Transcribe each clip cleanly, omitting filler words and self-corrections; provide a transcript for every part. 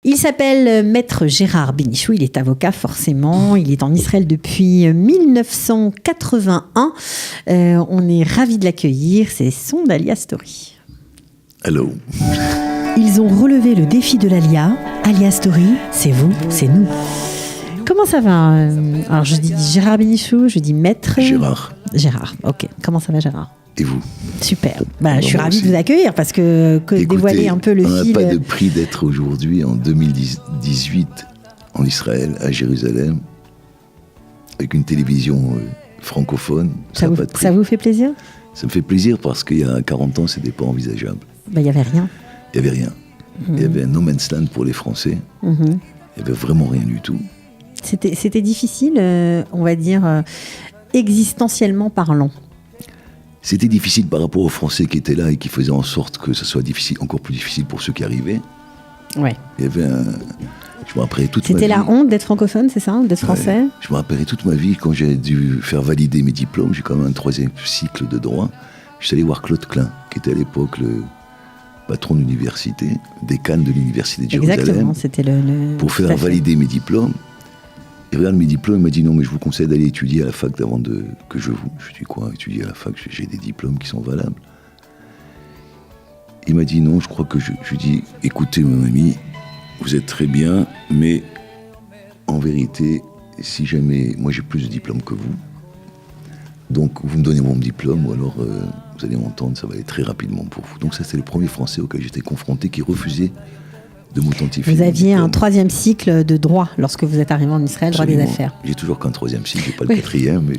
Il s'appelle Maître Gérard Bénichou, il est avocat forcément, il est en Israël depuis 1981. On est ravis de l'accueillir, c'est Sondalia Story. Hello. Ils ont relevé le défi de l'Alia. Alia Story, c'est vous, c'est nous. Comment ça va? Alors je dis Gérard Bénichou, je dis Maître... Gérard, ok. Comment ça va Gérard? et vous? Super. Je suis ravie aussi. de vous accueillir parce que Écoutez, dévoiler un peu le on fil... n'a pas de prix d'être aujourd'hui, en 2018, en Israël, à Jérusalem, avec une télévision francophone. Ça n'a pas de prix. vous fait plaisir? Ça me fait plaisir parce qu'il y a 40 ans, ce n'était pas envisageable. Il n'y avait rien. Il n'y avait rien. Il y avait un no man's land pour les Français. Il n'y avait vraiment rien du tout. C'était difficile, on va dire, existentiellement parlant. C'était difficile par rapport aux Français qui étaient là et qui faisaient en sorte que ce soit difficile, encore plus difficile pour ceux qui arrivaient. Ouais. Il y avait je me rappellerai toute ma vie. C'était la honte d'être francophone, c'est ça? D'être français? Ouais. Je me rappellerai toute ma vie quand j'ai dû faire valider mes diplômes. J'ai quand même un 3e cycle de droit. Je suis allé voir Claude Klein, qui était à l'époque le patron de l'université, décan de l'université de Jérusalem. Exactement, c'était pour faire valider mes diplômes. Il regarde mes diplômes, il m'a dit non, mais je vous conseille d'aller étudier à la fac avant que je vous. Je dis quoi, étudier à la fac? J'ai des diplômes qui sont valables. Il m'a dit non, je crois que je lui dis écoutez mon ami, vous êtes très bien, mais en vérité, si jamais moi j'ai plus de diplômes que vous, donc vous me donnez mon diplôme ou alors vous allez m'entendre, ça va aller très rapidement pour vous. Donc ça c'est le premier Français auquel j'étais confronté qui refusait de m'authentifier. Vous aviez un 3e cycle de droit lorsque vous êtes arrivé en Israël, droit des affaires. J'ai toujours qu'un 3e cycle, j'ai pas le 4e. Mais...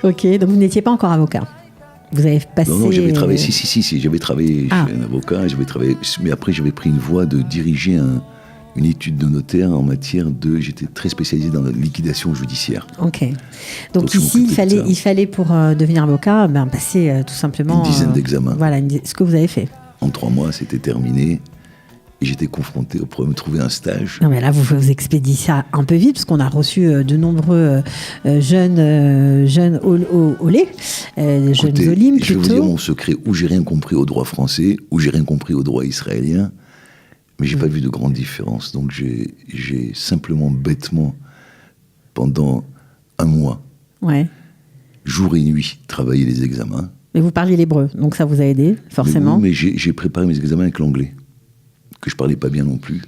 Ok, donc vous n'étiez pas encore avocat. Vous avez passé... Non, j'avais travaillé, si, j'avais travaillé chez un avocat, mais après j'avais pris une voie de diriger une étude de notaire en matière j'étais très spécialisé dans la liquidation judiciaire. Ok. Donc ici, il fallait pour devenir avocat, passer tout simplement... Une dizaine d'examens. Voilà, ce que vous avez fait. En 3 mois, c'était terminé. Et j'étais confronté au problème de trouver un stage. Non mais là, vous expédiez ça un peu vite, parce qu'on a reçu de nombreux jeunes olés, jeunes olim plutôt. Je vais vous dire mon secret, où j'ai rien compris au droit français, où j'ai rien compris au droit israélien, mais j'ai pas vu de grande différence. Donc j'ai simplement, bêtement, pendant 1 mois, jour et nuit, travaillé les examens. Mais vous parliez l'hébreu, donc ça vous a aidé, forcément. Mais j'ai préparé mes examens avec l'anglais, que je parlais pas bien non plus,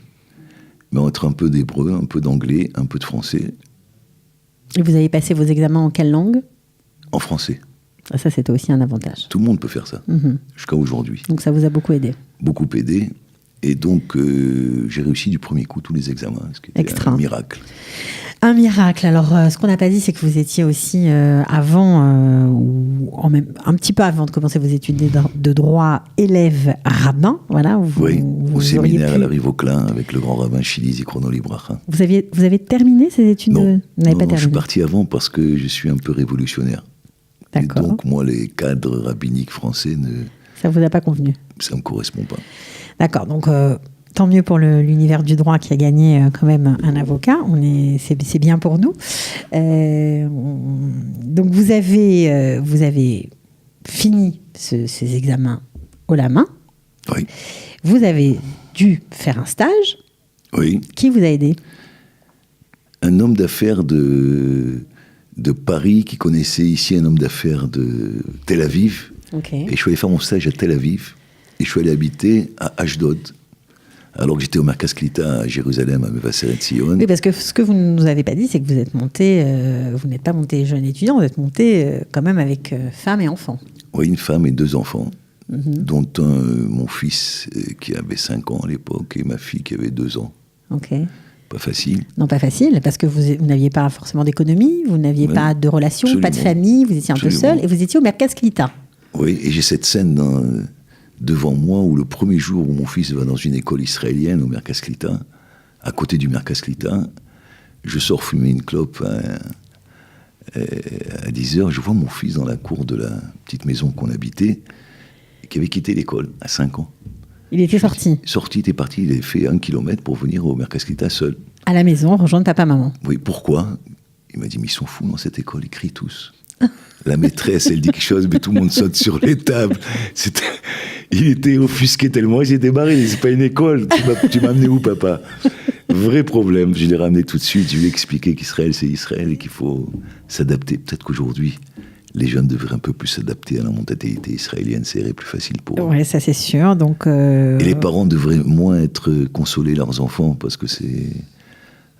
mais entre un peu d'hébreu, un peu d'anglais, un peu de français. Et vous avez passé vos examens en quelle langue? En français. Ça, c'était aussi un avantage. Tout le monde peut faire ça, jusqu'à aujourd'hui. Donc ça vous a beaucoup aidé? Beaucoup aidé. Et donc, j'ai réussi du premier coup tous les examens, ce qui était un miracle. Un miracle. Alors, ce qu'on n'a pas dit, c'est que vous étiez aussi avant, ou un petit peu avant de commencer vos études de droit, élève rabbin. Voilà, au séminaire à la Rive au Clin, avec le grand rabbin Shili Zichrono Libracha. Vous avez terminé ces études? Non, vous n'avez pas terminé. Je suis parti avant parce que je suis un peu révolutionnaire. D'accord. Et donc, moi, les cadres rabbiniques français, ça vous a pas convenu? Ça me correspond pas. D'accord, donc tant mieux pour l'univers du droit qui a gagné quand même un avocat. C'est bien pour nous. Donc vous avez fini ces examens haut la main. Oui. Vous avez dû faire un stage. Oui. Qui vous a aidé? Un homme d'affaires de Paris qui connaissait ici un homme d'affaires de Tel Aviv. Okay. Et je suis allé faire mon stage à Tel Aviv. Et je suis allé habiter à Ashdod, alors que j'étais au Merkaz Klita à Jérusalem, à Mevaseret Zion. Oui, parce que ce que vous ne nous avez pas dit, c'est que vous êtes monté, vous n'êtes pas monté jeune étudiant, vous êtes monté quand même avec femme et enfant. Oui, une femme et 2 enfants, dont mon fils qui avait 5 ans à l'époque et ma fille qui avait 2 ans. Ok. Pas facile. Non, pas facile, parce que vous n'aviez pas forcément d'économie, vous n'aviez pas de relation, pas de famille, vous étiez un peu seul, et vous étiez au Merkaz Klita. Oui, et j'ai cette scène devant moi où le premier jour où mon fils va dans une école israélienne au Merkaz Klita, à côté du Merkaz Klita, je sors fumer une clope à 10h, je vois mon fils dans la cour de la petite maison qu'on habitait, qui avait quitté l'école à 5 ans. Il était sorti? Sorti, il était parti, il avait fait 1 kilomètre pour venir au Merkaz Klita seul. À la maison, rejoindre papa-maman? Oui, pourquoi? Il m'a dit, mais ils sont fous dans cette école, ils crient tous. La maîtresse, elle dit quelque chose, mais tout le monde saute sur les tables. Il était offusqué tellement, il s'était barré. C'est pas une école. Tu m'as amené où, papa? Vrai problème. Je l'ai ramené tout de suite. Je lui ai expliqué qu'Israël, c'est Israël et qu'il faut s'adapter. Peut-être qu'aujourd'hui, les jeunes devraient un peu plus s'adapter à la mentalité israélienne. Ça irait plus facile pour eux. Oui, ça c'est sûr. Donc, Et les parents devraient moins consoler leurs enfants parce que c'est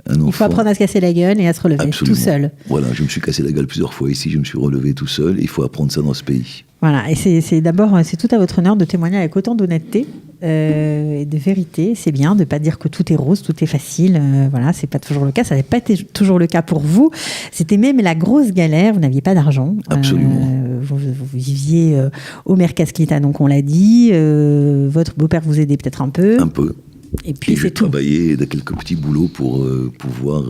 un enfant. Il faut apprendre à se casser la gueule et à se relever Absolument. tout seul. Voilà, je me suis cassé la gueule plusieurs fois ici, je me suis relevé tout seul. Il faut apprendre ça dans ce pays. Voilà, et c'est d'abord, c'est tout à votre honneur de témoigner avec autant d'honnêteté et de vérité. C'est bien de ne pas dire que tout est rose, tout est facile. Voilà, c'est pas toujours le cas. Ça n'avait pas été toujours le cas pour vous. C'était même la grosse galère. Vous n'aviez pas d'argent. Absolument. Vous viviez au Mercasquita, donc on l'a dit. Votre beau-père vous aidait peut-être un peu. Un peu. Et puis j'ai travaillé dans quelques petits boulots pour pouvoir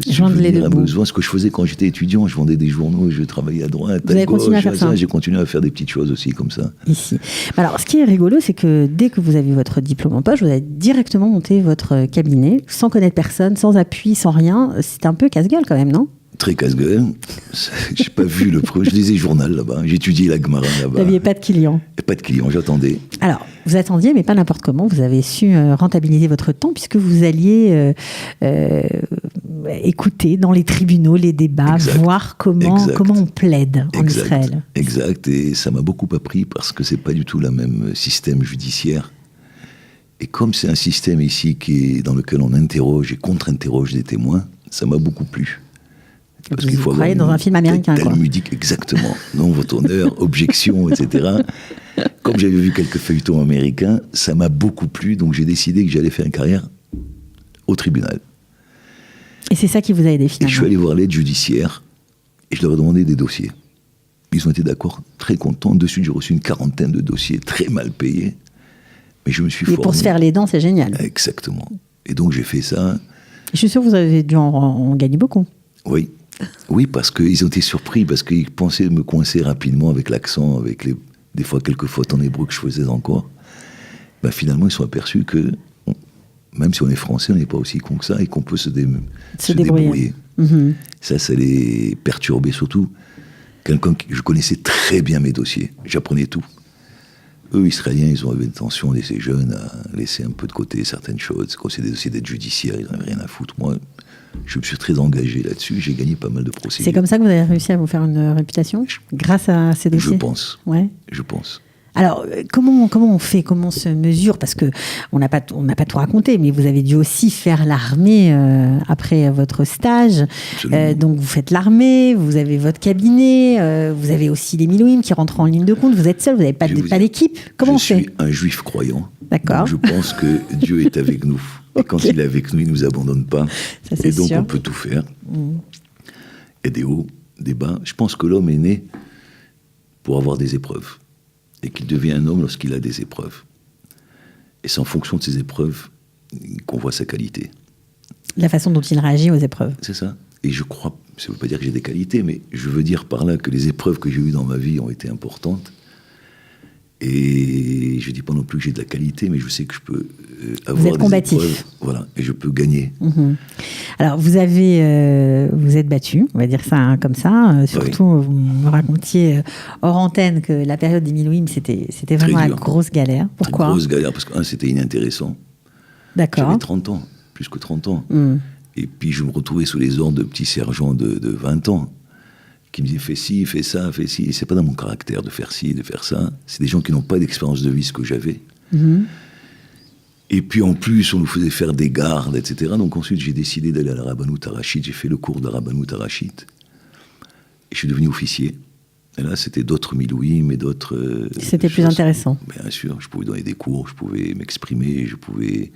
subvenir à mes besoins. Ce que je faisais quand j'étais étudiant, je vendais des journaux, je travaillais à droite, à gauche. Continué à faire ça. J'ai continué à faire des petites choses aussi comme ça. Ici. Alors, ce qui est rigolo, c'est que dès que vous avez votre diplôme en poche, vous avez directement monté votre cabinet, sans connaître personne, sans appui, sans rien. C'était un peu casse-gueule quand même, non? Très casse-gueule. J'ai pas vu le premier. Je lisais le journal là-bas. J'étudiais la Gemara là-bas. Vous n'aviez pas de clients. Pas de clients, j'attendais. Alors, vous attendiez, mais pas n'importe comment. Vous avez su rentabiliser votre temps puisque vous alliez écouter dans les tribunaux les débats, voir comment on plaide en Israël. Exact. Et ça m'a beaucoup appris parce que c'est pas du tout le même système judiciaire. Et comme c'est un système ici dans lequel on interroge et contre-interroge des témoins, ça m'a beaucoup plu. Parce qu'il faut travailler dans un film américain. Talmudique, exactement. Non, votre honneur, objection, etc. Comme j'avais vu quelques feuilletons américains, ça m'a beaucoup plu, donc j'ai décidé que j'allais faire une carrière au tribunal. Et c'est ça qui vous a aidé finalement? Et je suis allé voir l'aide judiciaire et je leur ai demandé des dossiers. Ils ont été d'accord, très contents. De suite, j'ai reçu une 40aine de dossiers très mal payés. Mais je me suis formé. Et pour se faire les dents, c'est génial. Exactement. Et donc j'ai fait ça. Je suis sûr que vous avez dû en gagner beaucoup. Oui. Oui, parce qu'ils ont été surpris, parce qu'ils pensaient me coincer rapidement avec l'accent, avec des fois quelques fautes en hébreu que je faisais encore. Ben, finalement, ils sont aperçus que, même si on est français, on n'est pas aussi con que ça et qu'on peut se débrouiller. Mm-hmm. Ça les perturbait surtout. Je connaissais très bien mes dossiers, j'apprenais tout. Eux, Israéliens, ils ont eu l'intention, ces jeunes, à laisser un peu de côté certaines choses. Quand c'est des dossiers d'aide judiciaire, ils n'en avaient rien à foutre. Moi, je me suis très engagé là-dessus. J'ai gagné pas mal de procédures. C'est comme ça que vous avez réussi à vous faire une réputation? Grâce à ces dossiers? Je pense. Ouais. Je pense. Alors, comment on fait? Comment on se mesure? Parce qu'on n'a pas tout raconté, mais vous avez dû aussi faire l'armée après votre stage. Donc, vous faites l'armée, vous avez votre cabinet, vous avez aussi les Milouim qui rentrent en ligne de compte. Vous êtes seul, vous n'avez pas d'équipe. Comment on fait? Je suis un juif croyant. D'accord. Je pense que Dieu est avec nous. Et quand il est avec nous, il ne nous abandonne pas. Ça, et donc, sûr. on peut tout faire. Et des hauts, des bas. Je pense que l'homme est né pour avoir des épreuves. Et qu'il devient un homme lorsqu'il a des épreuves. Et c'est en fonction de ces épreuves qu'on voit sa qualité. La façon dont il réagit aux épreuves. C'est ça. Et je crois, ça ne veut pas dire que j'ai des qualités, mais je veux dire par là que les épreuves que j'ai eues dans ma vie ont été importantes. Et je ne dis pas non plus que j'ai de la qualité, mais je sais que je peux avoir des épreuves. Voilà, et je peux gagner. Mm-hmm. Alors, vous êtes battu, on va dire ça comme ça. Surtout, oui. Vous me racontiez hors antenne que la période des Milouim, c'était vraiment la grosse galère. Pourquoi? Grosse galère, parce que c'était inintéressant. D'accord. J'avais 30 ans, plus que 30 ans. Et puis, je me retrouvais sous les ordres de petits sergents de 20 ans. Qui me disaient fais ci, fais ça, fais ci. C'est pas dans mon caractère de faire ci, de faire ça. C'est des gens qui n'ont pas d'expérience de vie, ce que j'avais. Et puis en plus, on nous faisait faire des gardes, etc. Donc ensuite, j'ai décidé d'aller à la Rabbanout Harashit. J'ai fait le cours de Rabbanout Harashit. Et je suis devenu officier. Et là, c'était d'autres Milouim et d'autres... C'était plus intéressant. Bien sûr, je pouvais donner des cours, je pouvais m'exprimer, je pouvais...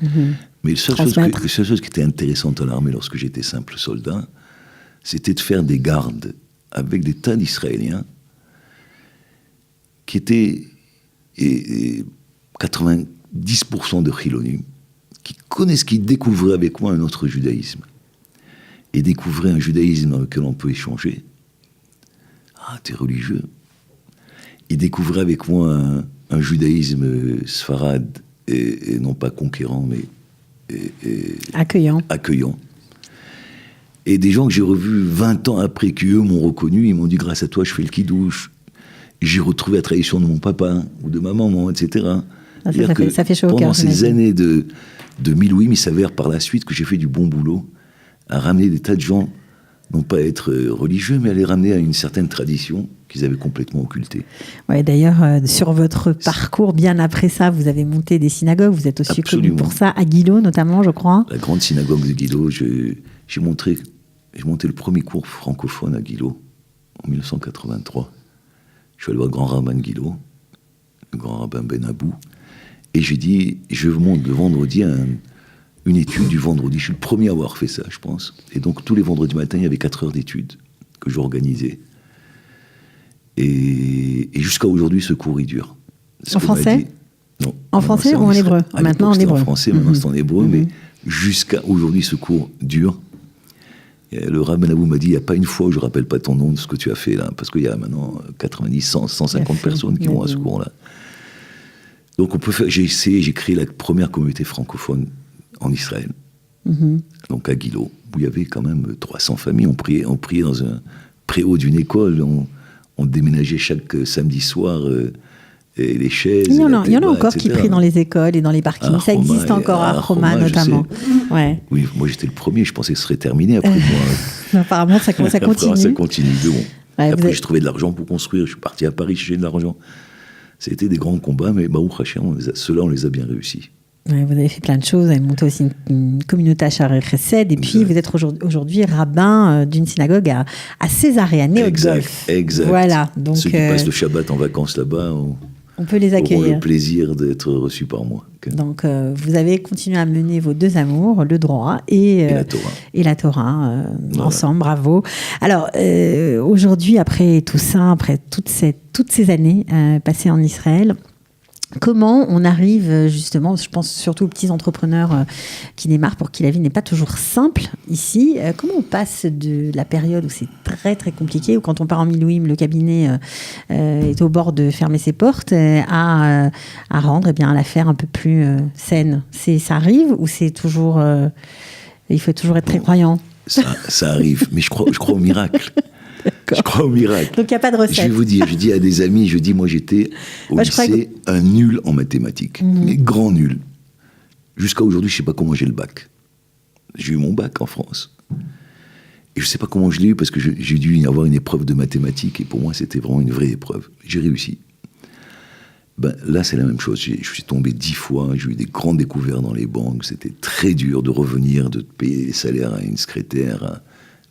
Mais la seule chose qui était intéressante à l'armée lorsque j'étais simple soldat, c'était de faire des gardes avec des tas d'Israéliens qui étaient 90% de Chilonim, qui découvraient avec moi un autre judaïsme, et découvraient un judaïsme dans lequel on peut échanger. Ah, t'es religieux. Ils découvraient avec moi un judaïsme sfarade, et non pas conquérant, mais accueillant. Et des gens que j'ai revus 20 ans après, qui eux m'ont reconnu, ils m'ont dit grâce à toi je fais le kidouche. j'ai retrouvé la tradition de mon papa ou de ma maman, etc. Ça fait chaud au cœur. Pendant ces années de Milouim, il s'avère par la suite que j'ai fait du bon boulot à ramener des tas de gens, non pas à être religieux, mais à les ramener à une certaine tradition qu'ils avaient complètement occultée. Ouais, d'ailleurs, sur votre parcours, bien après ça, vous avez monté des synagogues. Vous êtes aussi connu pour ça, à Guillot notamment, je crois. La grande synagogue de Guillot. J'ai monté le premier cours francophone à Guillot en 1983. Je suis allé voir le grand rabbin de Guillot, le grand rabbin Ben Abou, et j'ai dit, je monte le vendredi une étude du vendredi. Je suis le premier à avoir fait ça, je pense. Et donc, tous les vendredis matin, il y avait 4 heures d'études que j'organisais. Et jusqu'à aujourd'hui, ce cours, il dure. En français ? Non. En français ou en hébreu ? Maintenant, en hébreu. En français, maintenant, c'est en hébreu, mais jusqu'à aujourd'hui, ce cours dure. Et le rabbin Abou m'a dit, il n'y a pas une fois où je ne rappelle pas ton nom de ce que tu as fait là, parce qu'il y a maintenant 90, 100, 150 personnes qui vont à ce cours-là. Donc, j'ai créé la première communauté francophone en Israël, donc à Guillot, où il y avait quand même 300 familles. On priait dans un préau d'une école, on déménageait chaque samedi soir et les chaises. Il y en a encore qui prient dans les écoles et dans les parkings. Ça existe encore à Roma notamment. Ouais. Oui, moi j'étais le premier, je pensais que ce serait terminé après moi. Apparemment, ça continue. Ça continue, de bon. Ouais, après, j'ai trouvé de l'argent pour construire. Je suis parti à Paris chercher de l'argent. C'était des grands combats, mais Baruch Hashem, ceux-là, on les a bien réussis. Ouais, vous avez fait plein de choses, vous avez monté aussi une communauté à Shaarei Chesed, et puis vous êtes aujourd'hui rabbin d'une synagogue à Césarée, à Néo-Golf. Exact. Voilà, donc, ceux qui passent le Shabbat en vacances là-bas, on peut les accueillir. Auront le plaisir d'être reçus par moi. Donc vous avez continué à mener vos deux amours, le droit et la Torah voilà. Ensemble, bravo. Alors aujourd'hui, après tout ça, après toutes ces années passées en Israël, comment on arrive justement, je pense surtout aux petits entrepreneurs qui démarrent, pour qui la vie n'est pas toujours simple ici, comment on passe de la période où c'est très très compliqué, où quand on part en Milouim, le cabinet est au bord de fermer ses portes, à rendre l'affaire un peu plus saine. Ça arrive ou c'est toujours... il faut toujours être très croyant? Ça arrive, mais je crois au miracle. Je crois au miracle. Donc il n'y a pas de recette. Je vais vous dire, je dis à des amis, moi j'étais au lycée un nul en mathématiques, mais grand nul. Jusqu'à aujourd'hui, je ne sais pas comment j'ai le bac. J'ai eu mon bac en France. Et je ne sais pas comment je l'ai eu, parce que j'ai dû y avoir une épreuve de mathématiques, et pour moi c'était vraiment une vraie épreuve. J'ai réussi. Là c'est la même chose, je suis tombé 10 fois, j'ai eu des grandes découvertes dans les banques, c'était très dur de revenir, de payer les salaires à une secrétaire,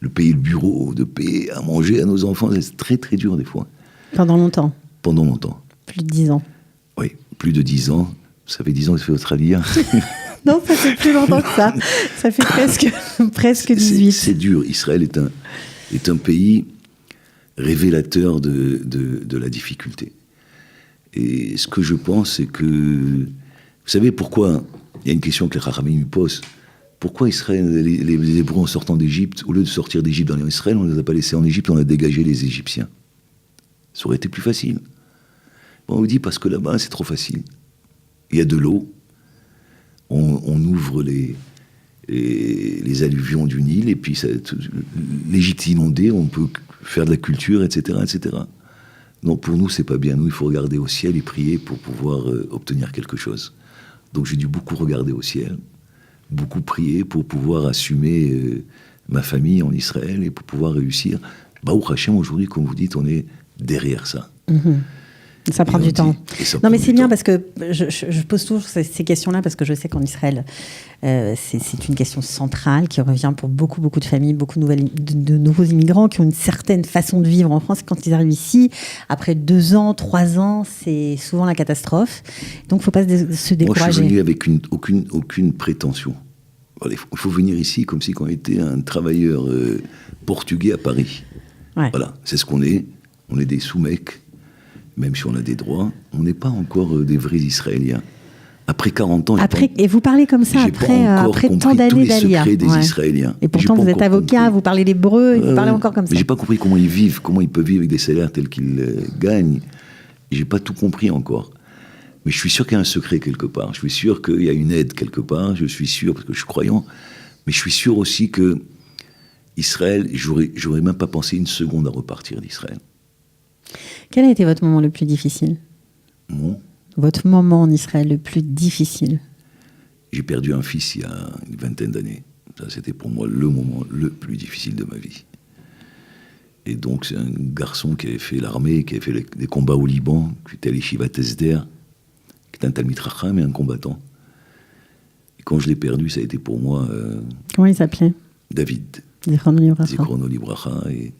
de payer le bureau, de payer à manger à nos enfants, c'est très très dur des fois. Pendant longtemps? Pendant longtemps. Plus de 10 ans? Oui, plus de 10 ans. Ça fait 10 ans que ça fait votre aliyah. Non, ça fait plus longtemps que ça. Ça fait presque 18. C'est dur. Israël est un pays révélateur de la difficulté. Et ce que je pense, c'est que... Vous savez pourquoi? Il y a une question que les Chachamim me posent. Pourquoi Israël, les Hébreux en sortant d'Égypte, au lieu de sortir d'Égypte dans Israël, on ne les a pas laissés en Égypte, on a dégagé les Égyptiens? Ça aurait été plus facile. On vous dit parce que là-bas, c'est trop facile. Il y a de l'eau, on ouvre les alluvions du Nil, et puis l'Égypte est inondée, on peut faire de la culture, etc., etc. Non, pour nous, c'est pas bien. Nous, il faut regarder au ciel et prier pour pouvoir obtenir quelque chose. Donc j'ai dû beaucoup regarder au ciel, beaucoup prier pour pouvoir assumer ma famille en Israël et pour pouvoir réussir. Baruch Hashem, aujourd'hui, comme vous dites, on est derrière ça. Mm-hmm. Ça prend du temps. Non, mais c'est bien parce que je pose toujours ces questions-là parce que je sais qu'en Israël, c'est une question centrale qui revient pour beaucoup de familles, beaucoup de nouveaux immigrants qui ont une certaine façon de vivre en France. Quand ils arrivent ici, après 2 ans, 3 ans, c'est souvent la catastrophe. Donc, il ne faut pas se décourager. Moi, je suis venu avec aucune prétention. Il faut venir ici comme si on était un travailleur portugais à Paris. Ouais. Voilà, c'est ce qu'on est. On est des sous-mecs. Même si on a des droits, on n'est pas encore des vrais Israéliens. Après 40 ans... Et vous parlez comme ça après tant d'années d'Aliyah. J'ai pas compris tous les secrets des Israéliens. Et pourtant, vous êtes avocat, vous parlez l'hébreu, et vous parlez encore comme ça. Mais j'ai pas compris comment ils vivent, comment ils peuvent vivre avec des salaires tels qu'ils gagnent. J'ai pas tout compris encore. Mais je suis sûr qu'il y a un secret quelque part. Je suis sûr qu'il y a une aide quelque part. Je suis sûr, parce que je suis croyant. Mais je suis sûr aussi que Israël, j'aurais même pas pensé une seconde à repartir d'Israël. Quel a été votre moment le plus difficile ? Votre moment en Israël le plus difficile ? J'ai perdu un fils il y a une vingtaine d'années. Ça, c'était pour moi le moment le plus difficile de ma vie. Et donc, c'est un garçon qui avait fait l'armée, qui avait fait des combats au Liban, qui était à l'Yeshivat Esder, qui était un Talmid Chacham et un combattant. Et quand je l'ai perdu, ça a été pour moi... Comment il s'appelait ? David. Zichrono Libracha. Et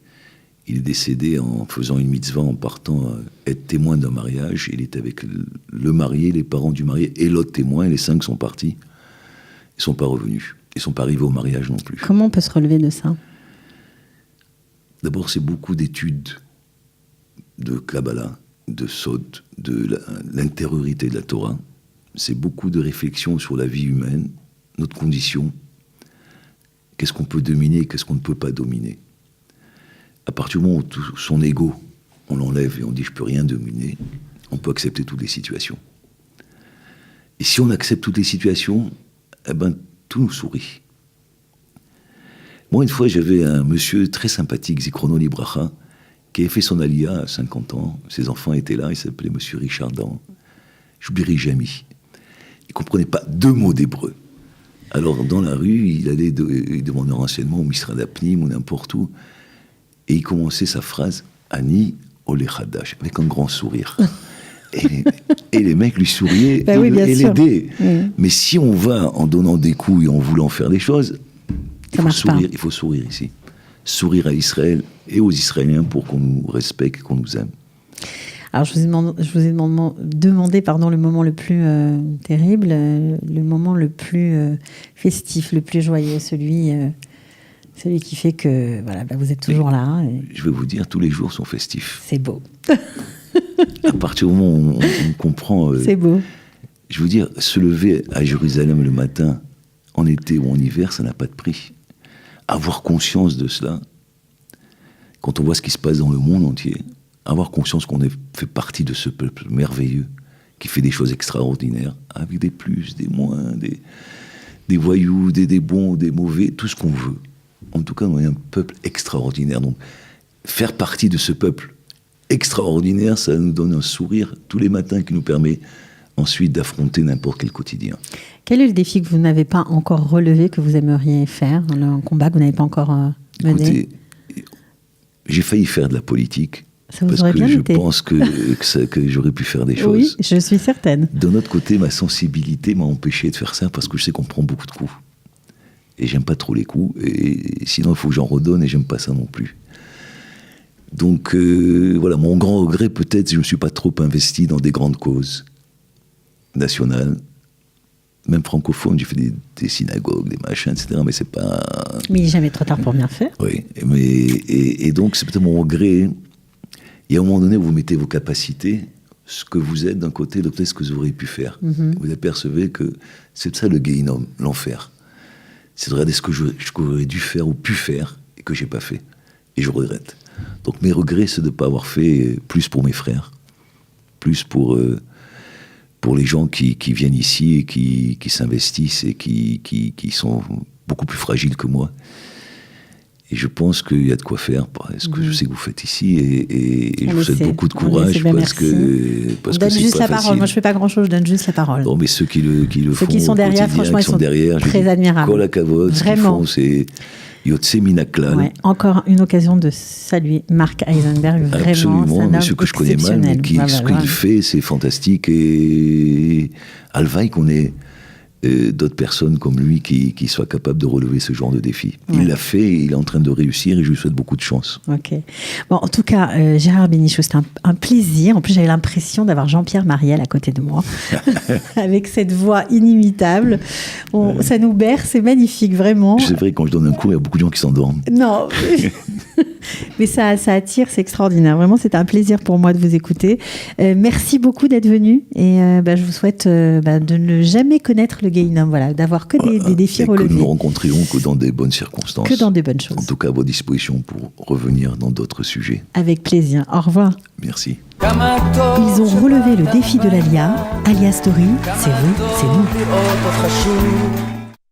il est décédé en faisant une mitzvah, en partant être témoin d'un mariage. Il était avec le marié, les parents du marié et l'autre témoin. Et les 5 sont partis. Ils ne sont pas revenus. Ils ne sont pas arrivés au mariage non plus. Comment on peut se relever de ça ? D'abord, c'est beaucoup d'études de Kabbalah, de Sod, de l'intériorité de la Torah. C'est beaucoup de réflexions sur la vie humaine, notre condition. Qu'est-ce qu'on peut dominer, qu'est-ce qu'on ne peut pas dominer. À partir du moment où son ego, on l'enlève et on dit « je peux rien dominer », on peut accepter toutes les situations. Et si on accepte toutes les situations, eh ben, tout nous sourit. Moi, une fois, j'avais un monsieur très sympathique, Zichrono Libracha, qui avait fait son aliyah à 50 ans. Ses enfants étaient là, il s'appelait monsieur Richard Dan. J'oublierai jamais. Il ne comprenait pas 2 mots d'hébreu. Alors, dans la rue, il allait demander un renseignement au Misrad Apnim ou n'importe où. Et il commençait sa phrase « Ani Ole Chadash » avec un grand sourire. Et les mecs lui souriaient et l'aidaient. Mais si on va en donnant des coups et en voulant faire des choses... Il faut sourire ici. Sourire à Israël et aux Israéliens pour qu'on nous respecte, qu'on nous aime. Alors, je vous ai demandé le moment le plus terrible, le moment le plus festif, le plus joyeux, celui qui fait que vous êtes toujours là. Et... Je vais vous dire, tous les jours sont festifs. C'est beau. À partir du moment où on comprend... c'est beau. Je veux dire, se lever à Jérusalem le matin, en été ou en hiver, ça n'a pas de prix. Avoir conscience de cela, quand on voit ce qui se passe dans le monde entier, avoir conscience qu'on fait partie de ce peuple merveilleux, qui fait des choses extraordinaires, avec des plus, des moins, des voyous, des bons, des mauvais, tout ce qu'on veut. En tout cas, on est un peuple extraordinaire. Donc, faire partie de ce peuple extraordinaire, ça nous donne un sourire tous les matins qui nous permet ensuite d'affronter n'importe quel quotidien. Quel est le défi que vous n'avez pas encore relevé, que vous aimeriez faire, un combat que vous n'avez pas encore mené ? Écoutez, j'ai failli faire de la politique, ça vous parce aurait que bien je été. pense que j'aurais pu faire des choses. Oui, je suis certaine. D'un autre côté, ma sensibilité m'a empêché de faire ça, parce que je sais qu'on prend beaucoup de coups. Et j'aime pas trop les coups, et sinon il faut que j'en redonne, et j'aime pas ça non plus. Donc voilà, mon grand regret peut-être, c'est que je ne me suis pas trop investi dans des grandes causes nationales, même francophones. J'ai fait des synagogues, des machins, etc. Mais c'est pas... Mais il n'est jamais trop tard pour bien faire. Oui, et donc c'est peut-être mon regret. Il y a un moment donné où vous mettez vos capacités, ce que vous êtes d'un côté, de l'autre côté, ce que vous auriez pu faire. Mm-hmm. Vous apercevez que c'est ça le Guéhinom, l'enfer. C'est de regarder ce que j'aurais dû faire ou pu faire et que j'ai pas fait. Et je regrette. Donc mes regrets, c'est de ne pas avoir fait plus pour mes frères, plus pour les gens qui viennent ici et qui s'investissent et qui sont beaucoup plus fragiles que moi. Et je pense qu'il y a de quoi faire, parce que je sais que vous faites ici, et je vous souhaite beaucoup de courage, parce que on donne juste la parole. Moi, je ne fais pas grand-chose, je donne juste la parole. Non, mais ceux qui le ceux font, qui sont derrière, franchement, ils sont très admirables. Kol hakavod, ce qu'ils font, c'est Yotse Minaklal. Ouais, encore une occasion de saluer Marc Eisenberg, vraiment. Absolument, monsieur que je connais mal, mais ce qu'il fait, c'est fantastique, et Alvaï qu'on ait d'autres personnes comme lui qui soient capables de relever ce genre de défi. Ouais. Il l'a fait, il est en train de réussir, et je lui souhaite beaucoup de chance. Ok. Bon, en tout cas, Gérard Bénichou, c'était un plaisir. En plus, j'avais l'impression d'avoir Jean-Pierre Mariel à côté de moi, avec cette voix inimitable. Ça nous berce, c'est magnifique, vraiment. C'est vrai, quand je donne un cours, il y a beaucoup de gens qui s'endorment. Non, mais ça attire, c'est extraordinaire. Vraiment, c'était un plaisir pour moi de vous écouter. Merci beaucoup d'être venu, et je vous souhaite de ne jamais connaître le Guéhinom, voilà, d'avoir que des défis relevés. Que nous ne rencontrions que dans des bonnes circonstances. Que dans des bonnes choses. En tout cas, à vos dispositions pour revenir dans d'autres sujets. Avec plaisir. Au revoir. Merci. Ils ont relevé le défi de l'Alia. Alia Story, c'est vous, c'est nous.